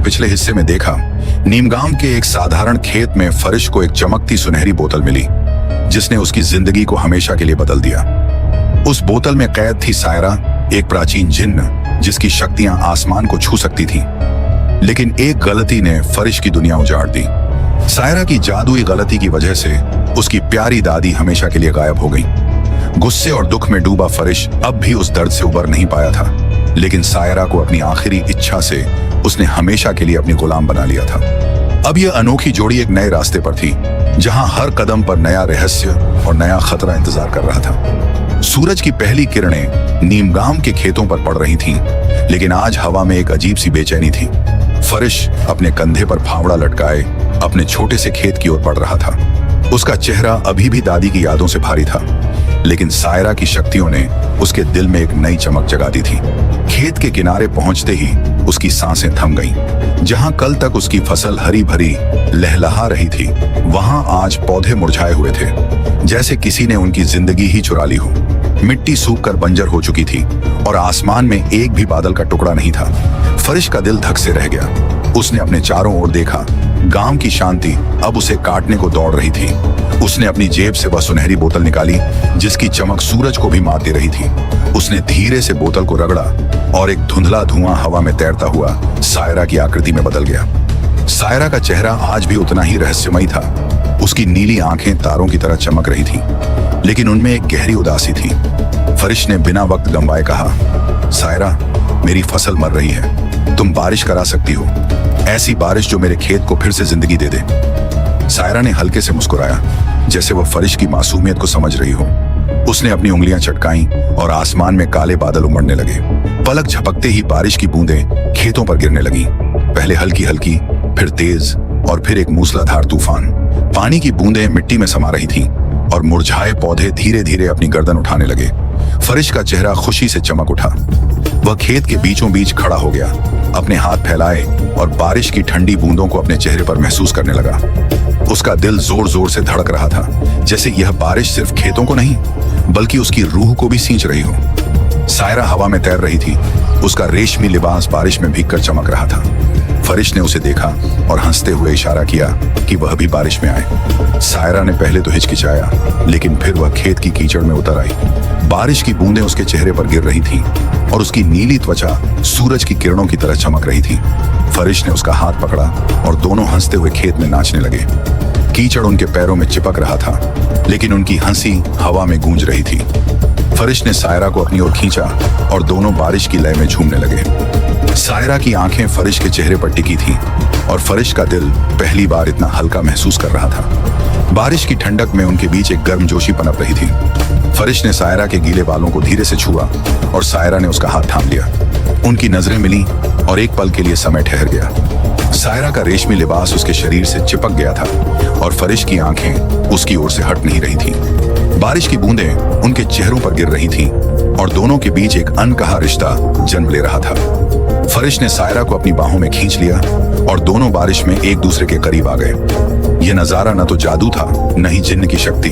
पिछले हिस्से में देखा, नीमगाम के एक साधारण खेत में फरिश को एक चमकती सुनहरी बोतल मिली जिसने उसकी जिंदगी को हमेशा के लिए बदल दिया। उस बोतल में कैद थी सायरा, एक प्राचीन जिन्न जिसकी शक्तियां आसमान को छू सकती थीं। लेकिन एक गलती ने फरिश की दुनिया उजाड़ दी। सायरा की जादुई गलती की वजह से उसकी प्यारी दादी हमेशा के लिए गायब हो गई। गुस्से और दुख में डूबा फरिश अब भी उस दर्द से उबर नहीं पाया था, लेकिन सायरा को अपनी आखिरी इच्छा से उसने हमेशा के लिए अपनी गुलाम बना लिया था। अब यह अनोखी जोड़ी एक नए रास्ते पर थी, जहां हर कदम पर नया रहस्य और नया खतरा इंतजार कर रहा था। सूरज की पहली किरणें नीमगाम के खेतों पर पड़ रही थीं, लेकिन आज हवा में एक अजीब सी बेचैनी थी। फरिश अपने कंधे पर फावड़ा लटकाए अपने छोटे से खेत की ओर बढ़ रहा था। उसका चेहरा अभी भी दादी की यादों से भारी था, लेकिन सायरा की शक्तियों ने उसके दिल में एक नई चमक जगा दी थी। खेत के किनारे पहुंचते ही उसकी सांसें थम गईं। जहां कल तक उसकी फसल हरी भरी लहलहा रही थी, वहां आज पौधे मुरझाए हुए थे, जैसे किसी ने उनकी जिंदगी ही चुरा ली हो। मिट्टी सूखकर बंजर हो चुकी थी और आसमान में एक भी बादल का टुकड़ा नहीं था। फरिश का दिल धक से रह गया। उसने अपने चारों ओर देखा। गांव की शांति अब उसे काटने को दौड़ रही थी। उसने अपनी जेब से वह सुनहरी बोतल निकाली जिसकी चमक सूरज को भी मात दे रही थी। उसने धीरे से बोतल को रगड़ा और एक धुंधला धुआं हवा में तैरता हुआ सायरा की आकृति में बदल गया। सायरा का चेहरा आज भी उतना ही रहस्यमयी था। उसकी नीली आंखें तारों की तरह चमक रही थीं, लेकिन उनमें एक गहरी उदासी थी। फरिश ने बिना वक्त गंवाए कहा, सायरा, मेरी फसल मर रही है, तुम बारिश करा सकती हो, ऐसी बारिश जो मेरे खेत को फिर से जिंदगी दे दे। सायरा ने हल्के से मुस्कुराया, जैसे वह फरिश की मासूमियत को समझ रही हो। उसने अपनी उंगलियां चटकाईं और आसमान में काले बादल उमड़ने लगे। पलक झपकते ही बारिश की बूंदें खेतों पर गिरने लगीं। पहले हल्की हल्की, फिर तेज और फिर एक मूसलाधार तूफान। पानी की बूंदें मिट्टी में समा रही थीं और मुरझाए पौधे धीरे धीरे अपनी गर्दन उठाने लगे। फरिश का चेहरा खुशी से चमक उठा। वह खेत के बीचों बीच खड़ा हो गया, अपने हाथ फैलाए और बारिश की ठंडी बूंदों को अपने चेहरे पर महसूस करने लगा। उसका दिल जोर जोर से धड़क रहा था, जैसे यह बारिश सिर्फ खेतों को नहीं बल्कि उसकी रूह को भी सींच रही हो। सायरा हवा में तैर रही थी। उसका रेशमी लिबास बारिश में भीगकर चमक रहा था। फरिश ने उसे देखा और हंसते हुए इशारा किया कि वह भी बारिश में आए। सायरा ने पहले तो हिचकिचाया, लेकिन फिर वह खेत की कीचड़ में उतर आई। बारिश की बूंदें उसके चेहरे पर गिर रही थीं और उसकी नीली त्वचा सूरज की किरणों की तरह चमक रही थी। फरिश ने उसका हाथ पकड़ा और दोनों हंसते हुए खेत में नाचने लगे। कीचड़ उनके पैरों में चिपक रहा था, लेकिन उनकी हंसी हवा में गूंज रही थी। फरिश ने सायरा को अपनी ओर खींचा और दोनों बारिश की लय में झूमने लगे। सायरा की आंखें फरिश के चेहरे पर टिकी थीं और फरिश का दिल पहली बार इतना हल्का महसूस कर रहा था। बारिश की ठंडक में उनके बीच एक गर्मजोशी पनप रही थी। फरिश ने सायरा के गीले बालों को धीरे से छुआ और सायरा ने उसका हाथ थाम लिया। उनकी नजरें मिली और एक पल के लिए समय ठहर गया। सायरा का रेशमी लिबास उसके शरीर से चिपक गया था और फरिश की आंखें उसकी ओर से हट नहीं रही थीं। बारिश की बूंदें उनके चेहरों पर गिर रही थीं और दोनों के बीच एक अनकहा रिश्ता जन्म ले रहा था। फरिश ने सायरा को अपनी बाहों में खींच लिया और दोनों बारिश में एक दूसरे के करीब आ गए। यह नजारा न तो जादू था, न ही जिन्न की शक्ति,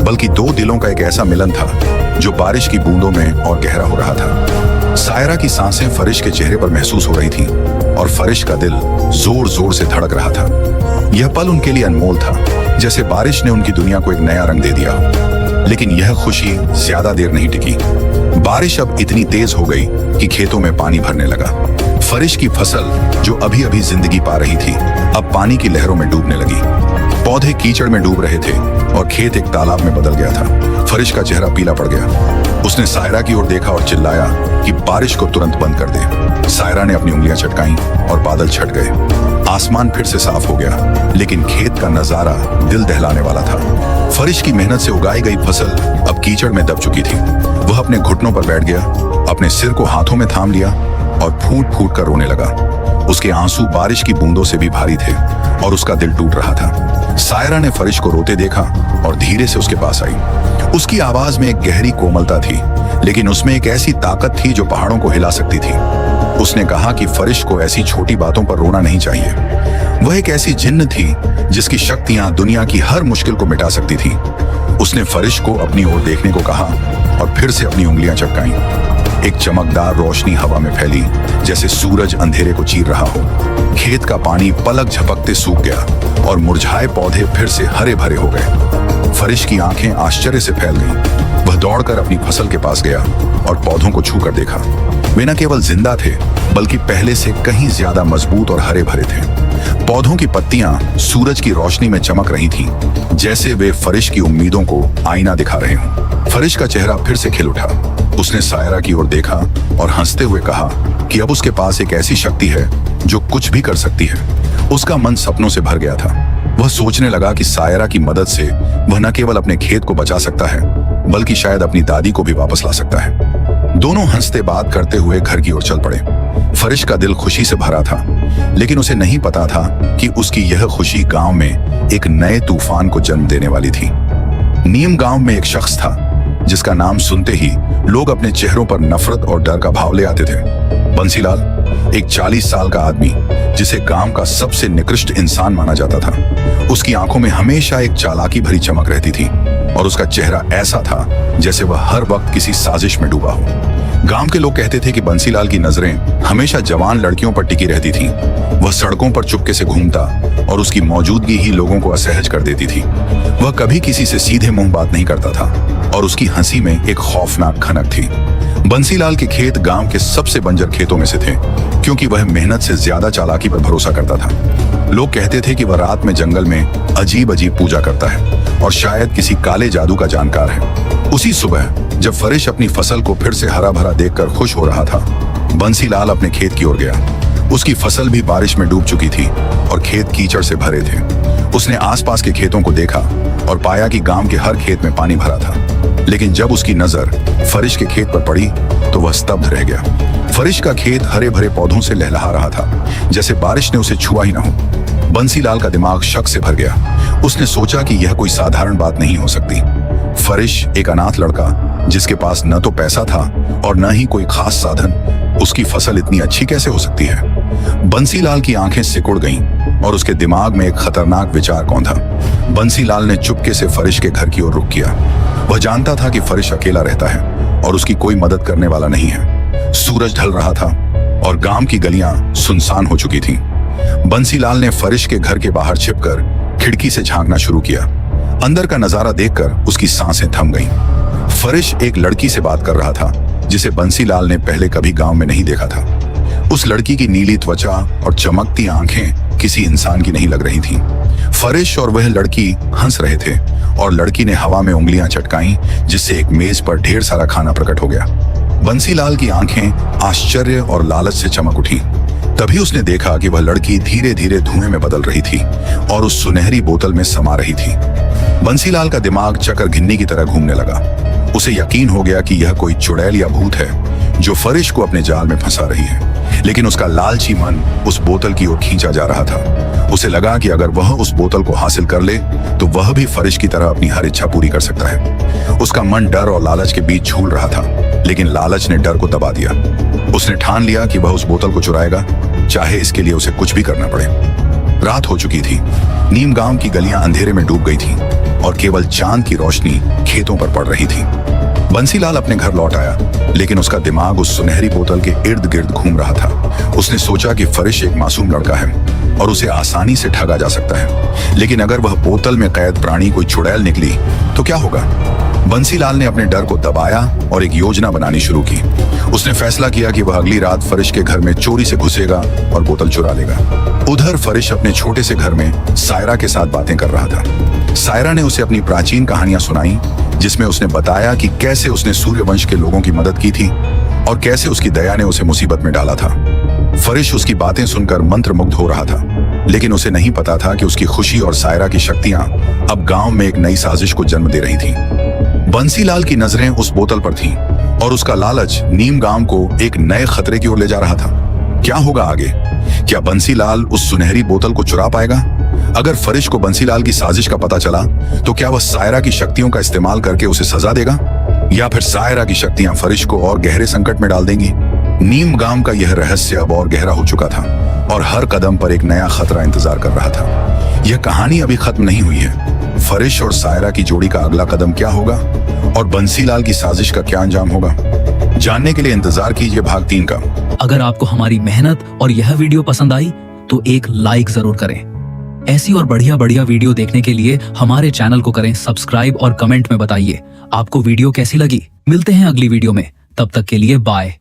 बल्कि दो दिलों का एक ऐसा मिलन था जो बारिश की बूंदों में और गहरा हो रहा था। सायरा की सांसें फरिश के चेहरे पर महसूस हो रही थीं और फरिश का दिल जोर जोर से धड़क रहा था। यह पल उनके लिए अनमोल था, जैसे बारिश ने उनकी दुनिया को एक नया रंग दे दिया। लेकिन यह खुशी ज्यादा देर नहीं टिकी। बारिश अब इतनी तेज हो गई कि खेतों में पानी भरने लगा। फरिश की फसल जो अभी अभी जिंदगी पा रही थी, अब पानी की लहरों में डूबने लगी। पौधे कीचड़ में डूब रहे थे और खेत एक तालाब में बदल गया था। फरिश का चेहरा पीला पड़ गया। उसने सायरा की ओर देखा और चिल्लाया कि बारिश को तुरंत बंद कर दे। सायरा ने अपनी उंगलियां चटकाईं और बादल छट गए। आसमान फिर से साफ हो गया, लेकिन खेत का नजारा दिल दहलाने वाला था। फरिश की मेहनत से उगाई गई फसल अब कीचड़ में दब चुकी थी। वह अपने घुटनों पर बैठ गया, अपने सिर को हाथों में थाम लिया और फूट फूट कर रोने लगा। उसके आंसू बारिश की बूंदों से भी भारी थे और उसका दिल टूट रहा था। सायरा ने फरिश को रोते देखा और धीरे से उसके पास आई। उसकी आवाज में एक गहरी कोमलता थी, लेकिन उसमें एक ऐसी ताकत थी जो पहाड़ों को हिला सकती थी। उसने कहा कि फरिश को ऐसी छोटी बातों पर रोना नहीं चाहिए। वह एक ऐसी जिन्न थी जिसकी शक्तियां दुनिया की हर मुश्किल को मिटा सकती थी। उसने फरिश को अपनी ओर देखने को कहा और फिर से अपनी उंगलियां चटकाईं। एक चमकदार रोशनी हवा में फैली, जैसे सूरज अंधेरे को चीर रहा हो। खेत का पानी पलक झपकते सूख गया और मुरझाए पौधे फिर से हरे भरे हो गए। फरिश की आंखें आश्चर्य से फैल गईं। वह दौड़कर अपनी फसल के पास गया और पौधों को छूकर देखा। वे न केवल जिंदा थे, बल्कि पहले से कहीं ज्यादा मजबूत और हरे भरे थे। पौधों की पत्तियां सूरज की रोशनी में चमक रही थीं, जैसे वे फरिश की उम्मीदों को आईना दिखा रहे हों। फरिश का चेहरा फिर से खिल उठा। उसने सायरा की ओर देखा और हंसते हुए कहा कि अब उसके पास एक ऐसी शक्ति है जो कुछ भी कर सकती है। उसका मन सपनों से भर गया था। वह सोचने लगा कि सायरा की मदद से वह न केवल अपने खेत को बचा सकता है, बल्कि शायद अपनी दादी को भी वापस ला सकता है। दोनों हंसते बात करते हुए घर की ओर चल पड़े। फरिश का दिल खुशी से भरा था, लेकिन उसे नहीं पता था कि उसकी यह खुशी गांव में एक नए तूफान को जन्म देने वाली थी। नीम गांव में एक शख्स था जिसका नाम सुनते ही लोग अपने चेहरों पर नफरत और डर का भाव ले आते थे। बंसीलाल, एक 40 साल का आदमी जिसे गांव का सबसे निकृष्ट इंसान माना जाता था। उसकी आंखों में हमेशा एक चालाकी भरी चमक रहती थी और उसका चेहरा ऐसा था जैसे वह हर वक्त किसी साजिश में डूबा हो। गांव के लोग कहते थे कि बंसीलाल की नजरें हमेशा जवान लड़कियों पर टिकी रहती थीं। वह सड़कों पर चुपके से घूमता और उसकी मौजूदगी ही लोगों को असहज कर देती थी। वह कभी किसी से सीधे मुंह बात नहीं करता था और उसकी हंसी में एक खौफनाक खनक थी। बंसीलाल के खेत गांव के सबसे बंजर खेतों में से थे, क्योंकि वह मेहनत से ज्यादा चालाकी पर भरोसा करता था। लोग कहते थे कि वह रात में जंगल में अजीब अजीब पूजा करता है और शायद किसी काले जादू का जानकार है। उसी सुबह जब फरिश अपनी फसल को फिर से हरा भरा देखकर खुश हो रहा था, बंसीलाल अपने खेत की ओर गया। उसकी फसल भी बारिश में डूब चुकी थी और खेत कीचड़ से भरे थे। उसने आसपास के खेतों को देखा और पाया कि गांव के हर खेत में पानी भरा था, लेकिन जब उसकी नजर फरिश के खेत पर पड़ी तो वह स्तब्ध रह गया। फरिश का खेत हरे भरे पौधों से लहलहा रहा था, जैसे बारिश ने उसे छुआ ही न हो। बंसीलाल का दिमाग शक से भर गया। उसने सोचा कि यह कोई साधारण बात नहीं हो सकती। फरिश, एक अनाथ लड़का जिसके पास न तो पैसा था और न ही कोई खास साधन, उसकी फसल इतनी अच्छी कैसे हो सकती है? बंसीलाल की आंखें सिकुड़ गईं और उसके दिमाग में एक खतरनाक विचार कौंधा। बंसीलाल ने चुपके से फरिश के घर की ओर रुख किया। वह जानता था कि फरिश अकेला रहता है और उसकी कोई मदद करने वाला नहीं है। सूरज ढल रहा था और गांव की गलियां सुनसान हो चुकी थीं। बंसीलाल ने फरिश के घर के बाहर छिपकर खिड़की से झांकना शुरू किया। अंदर का नजारा देखकर उसकी सांसें थम गईं। फरिश एक लड़की से बात कर रहा था जिसे बंसीलाल ने पहले कभी गांव में नहीं देखा था। उस लड़की की नीली त्वचा और चमकती आंखें किसी इंसान की नहीं लग रही थीं। फरिश और वह लड़की हंस रहे थे और लड़की ने हवा में उंगलियां चटकाईं, जिससे एक मेज पर ढेर सारा खाना प्रकट हो गया। बंसीलाल की आंखें आश्चर्य और लालच से चमक उठी। तभी उसने देखा कि वह लड़की धीरे धीरे धुएं में बदल रही थी और उस सुनहरी बोतल में समा रही थी। बंसीलाल का दिमाग चक्कर घिन्नी की तरह घूमने लगा। उसे यकीन हो गया कि यह कोई चुड़ैल या भूत है जो फरिश को अपने जाल में फंसा रही है, लेकिन उसका लालची मन उस बोतल की ओर खींचा जा रहा था। उसे लगा कि अगर वह उस बोतल को हासिल कर ले तो वह भी फरिश की तरह अपनी हर इच्छा पूरी कर सकता है। उसका मन डर और लालच के बीच झूल रहा था, लेकिन लालच ने डर को दबा दिया। उसने ठान लिया कि वह उस बोतल को चुराएगा, चाहे इसके लिए उसे कुछ भी करना पड़े। रात हो चुकी थी। नीम गांव की गलियां अंधेरे में डूब गई थीं और केवल चांद की रोशनी खेतों पर पड़ रही थी। बंसीलाल अपने घर लौट आया, लेकिन उसका दिमाग उस सुनहरी बोतल के इर्द गिर्द घूम रहा था। उसने सोचा कि फरिश एक मासूम लड़का है और उसे आसानी से ठगा जा सकता है, लेकिन अगर वह बोतल में कैद प्राणी कोई चुड़ैल निकली तो क्या होगा? बंसीलाल ने अपने डर को दबाया और एक योजना बनानी शुरू की। उसने फैसला किया कि वह अगली रात फरिश के घर में चोरी से घुसेगा और बोतल चुरा लेगा। उधर फरिश अपने छोटे से घर में सायरा के साथ बातें कर रहा था। सायरा ने उसे अपनी प्राचीन कहानियां सुनाई, जिसमें उसने बताया कि कैसे उसने सूर्यवंश के लोगों की मदद की थी और कैसे उसकी दया ने उसे मुसीबत में डाला था। फरिश उसकी बातें सुनकर मंत्रमुग्ध हो रहा था, लेकिन उसे नहीं पता था कि उसकी खुशी और सायरा की शक्तियां अब गांव में एक नई साजिश को जन्म दे रही थीं। बंसीलाल की नजरें उस बोतल पर थीं और उसका लालच नीम गांव को एक नए खतरे की ओर ले जा रहा था। क्या होगा आगे? क्या बंसीलाल उस सुनहरी बोतल को चुरा पाएगा? अगर फरिश को बंसीलाल की साजिश का पता चला तो क्या वह सायरा की शक्तियों का इस्तेमाल करके उसे सजा देगा, या फिर सायरा की शक्तियां फरिश को और गहरे संकट में डाल देंगी? नीम गांव का यह रहस्य अब और गहरा हो चुका था और हर कदम पर एक नया खतरा इंतजार कर रहा था। यह कहानी अभी खत्म नहीं हुई है। फरिश और सायरा की जोड़ी का अगला कदम क्या होगा और बंसीलाल की साजिश का क्या अंजाम होगा? जानने के लिए इंतजार कीजिए भाग 3 का। अगर आपको हमारी मेहनत और यह वीडियो पसंद आई तो एक लाइक जरूर करें। ऐसी और बढ़िया बढ़िया वीडियो देखने के लिए हमारे चैनल को करें सब्सक्राइब और कमेंट में बताइए आपको वीडियो कैसी लगी। मिलते हैं अगली वीडियो में, तब तक के लिए बाय।